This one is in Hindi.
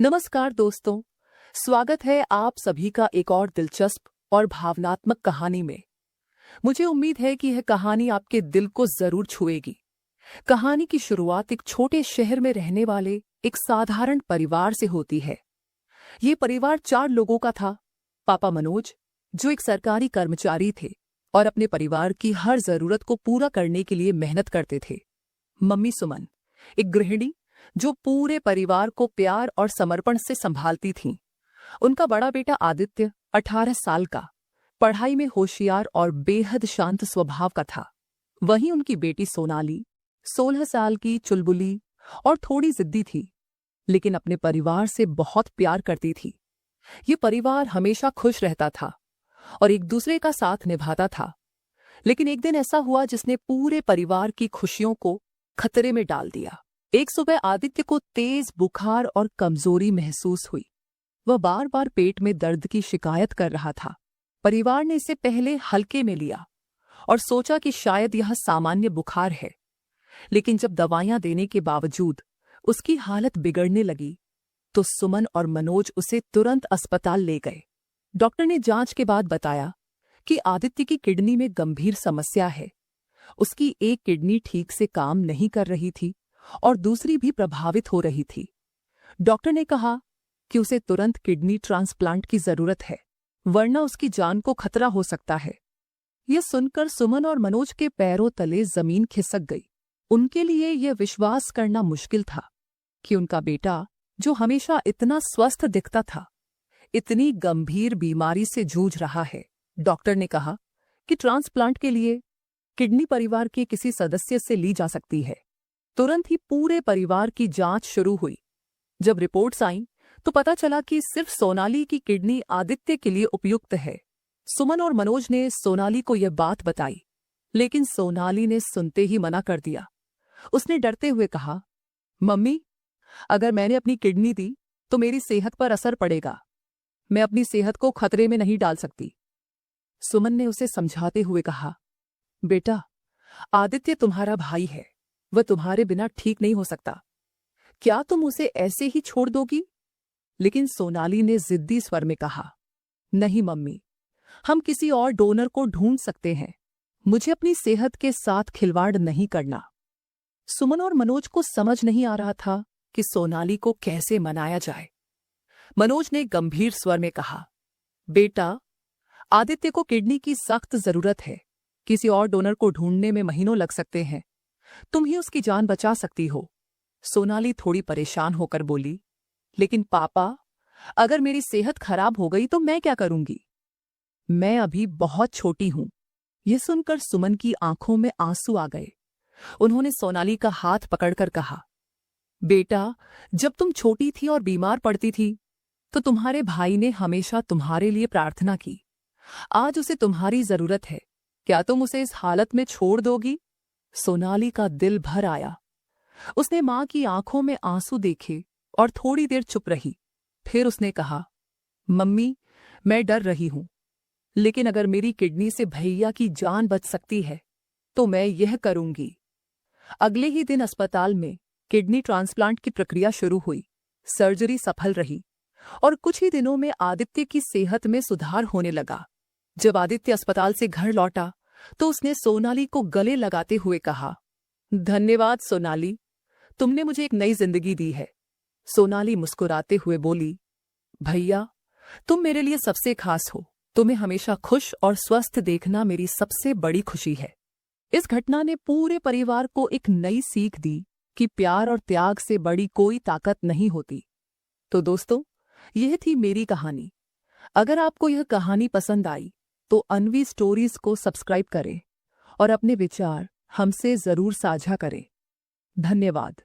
नमस्कार दोस्तों, स्वागत है आप सभी का एक और दिलचस्प और भावनात्मक कहानी में। मुझे उम्मीद है कि यह कहानी आपके दिल को जरूर छुएगी। कहानी की शुरुआत एक छोटे शहर में रहने वाले एक साधारण परिवार से होती है। ये परिवार 4 लोगों का था। पापा मनोज, जो एक सरकारी कर्मचारी थे और अपने परिवार की हर जरूरत को पूरा करने के लिए मेहनत करते थे। मम्मी सुमन, एक गृहिणी जो पूरे परिवार को प्यार और समर्पण से संभालती थीं। उनका बड़ा बेटा आदित्य 18 साल का, पढ़ाई में होशियार और बेहद शांत स्वभाव का था। वहीं उनकी बेटी सोनाली 16 साल की, चुलबुली और थोड़ी जिद्दी थी, लेकिन अपने परिवार से बहुत प्यार करती थी। ये परिवार हमेशा खुश रहता था और एक दूसरे का साथ निभाता था। लेकिन एक दिन ऐसा हुआ जिसने पूरे परिवार की खुशियों को खतरे में डाल दिया। एक सुबह आदित्य को तेज बुखार और कमजोरी महसूस हुई। वह बार बार पेट में दर्द की शिकायत कर रहा था। परिवार ने इसे पहले हल्के में लिया और सोचा कि शायद यह सामान्य बुखार है, लेकिन जब दवाइयां देने के बावजूद उसकी हालत बिगड़ने लगी तो सुमन और मनोज उसे तुरंत अस्पताल ले गए। डॉक्टर ने जांच के बाद बताया कि आदित्य की किडनी में गंभीर समस्या है। उसकी एक किडनी ठीक से काम नहीं कर रही थी और दूसरी भी प्रभावित हो रही थी। डॉक्टर ने कहा कि उसे तुरंत किडनी ट्रांसप्लांट की जरूरत है, वरना उसकी जान को खतरा हो सकता है। यह सुनकर सुमन और मनोज के पैरों तले जमीन खिसक गई। उनके लिए यह विश्वास करना मुश्किल था कि उनका बेटा, जो हमेशा इतना स्वस्थ दिखता था, इतनी गंभीर बीमारी से जूझ रहा है। डॉक्टर ने कहा कि ट्रांसप्लांट के लिए किडनी परिवार के किसी सदस्य से ली जा सकती है। तुरंत ही पूरे परिवार की जांच शुरू हुई। जब रिपोर्ट्स आईं तो पता चला कि सिर्फ सोनाली की किडनी आदित्य के लिए उपयुक्त है। सुमन और मनोज ने सोनाली को यह बात बताई, लेकिन सोनाली ने सुनते ही मना कर दिया। उसने डरते हुए कहा, मम्मी, अगर मैंने अपनी किडनी दी तो मेरी सेहत पर असर पड़ेगा। मैं अपनी सेहत को खतरे में नहीं डाल सकती। सुमन ने उसे समझाते हुए कहा, बेटा, आदित्य तुम्हारा भाई है, वह तुम्हारे बिना ठीक नहीं हो सकता। क्या तुम उसे ऐसे ही छोड़ दोगी? लेकिन सोनाली ने जिद्दी स्वर में कहा, नहीं मम्मी, हम किसी और डोनर को ढूंढ सकते हैं। मुझे अपनी सेहत के साथ खिलवाड़ नहीं करना। सुमन और मनोज को समझ नहीं आ रहा था कि सोनाली को कैसे मनाया जाए। मनोज ने गंभीर स्वर में कहा, बेटा, आदित्य को किडनी की सख्त जरूरत है। किसी और डोनर को ढूंढने में महीनों लग सकते हैं। तुम ही उसकी जान बचा सकती हो। सोनाली थोड़ी परेशान होकर बोली, लेकिन पापा, अगर मेरी सेहत खराब हो गई तो मैं क्या करूंगी? मैं अभी बहुत छोटी हूं। यह सुनकर सुमन की आंखों में आंसू आ गए। उन्होंने सोनाली का हाथ पकड़कर कहा, बेटा, जब तुम छोटी थी और बीमार पड़ती थी तो तुम्हारे भाई ने हमेशा तुम्हारे लिए प्रार्थना की। आज उसे तुम्हारी जरूरत है। क्या तुम उसे इस हालत में छोड़ दोगी? सोनाली का दिल भर आया। उसने मां की आंखों में आंसू देखे और थोड़ी देर चुप रही। फिर उसने कहा, मम्मी, मैं डर रही हूं, लेकिन अगर मेरी किडनी से भैया की जान बच सकती है तो मैं यह करूंगी। अगले ही दिन अस्पताल में किडनी ट्रांसप्लांट की प्रक्रिया शुरू हुई। सर्जरी सफल रही और कुछ ही दिनों में आदित्य की सेहत में सुधार होने लगा। जब आदित्य अस्पताल से घर लौटा तो उसने सोनाली को गले लगाते हुए कहा, धन्यवाद सोनाली, तुमने मुझे एक नई जिंदगी दी है। सोनाली मुस्कुराते हुए बोली, भैया, तुम मेरे लिए सबसे खास हो। तुम्हें हमेशा खुश और स्वस्थ देखना मेरी सबसे बड़ी खुशी है। इस घटना ने पूरे परिवार को एक नई सीख दी कि प्यार और त्याग से बड़ी कोई ताकत नहीं होती। तो दोस्तों, यह थी मेरी कहानी। अगर आपको यह कहानी पसंद आई तो अन्वी स्टोरीज को सब्सक्राइब करें और अपने विचार हमसे जरूर साझा करें। धन्यवाद।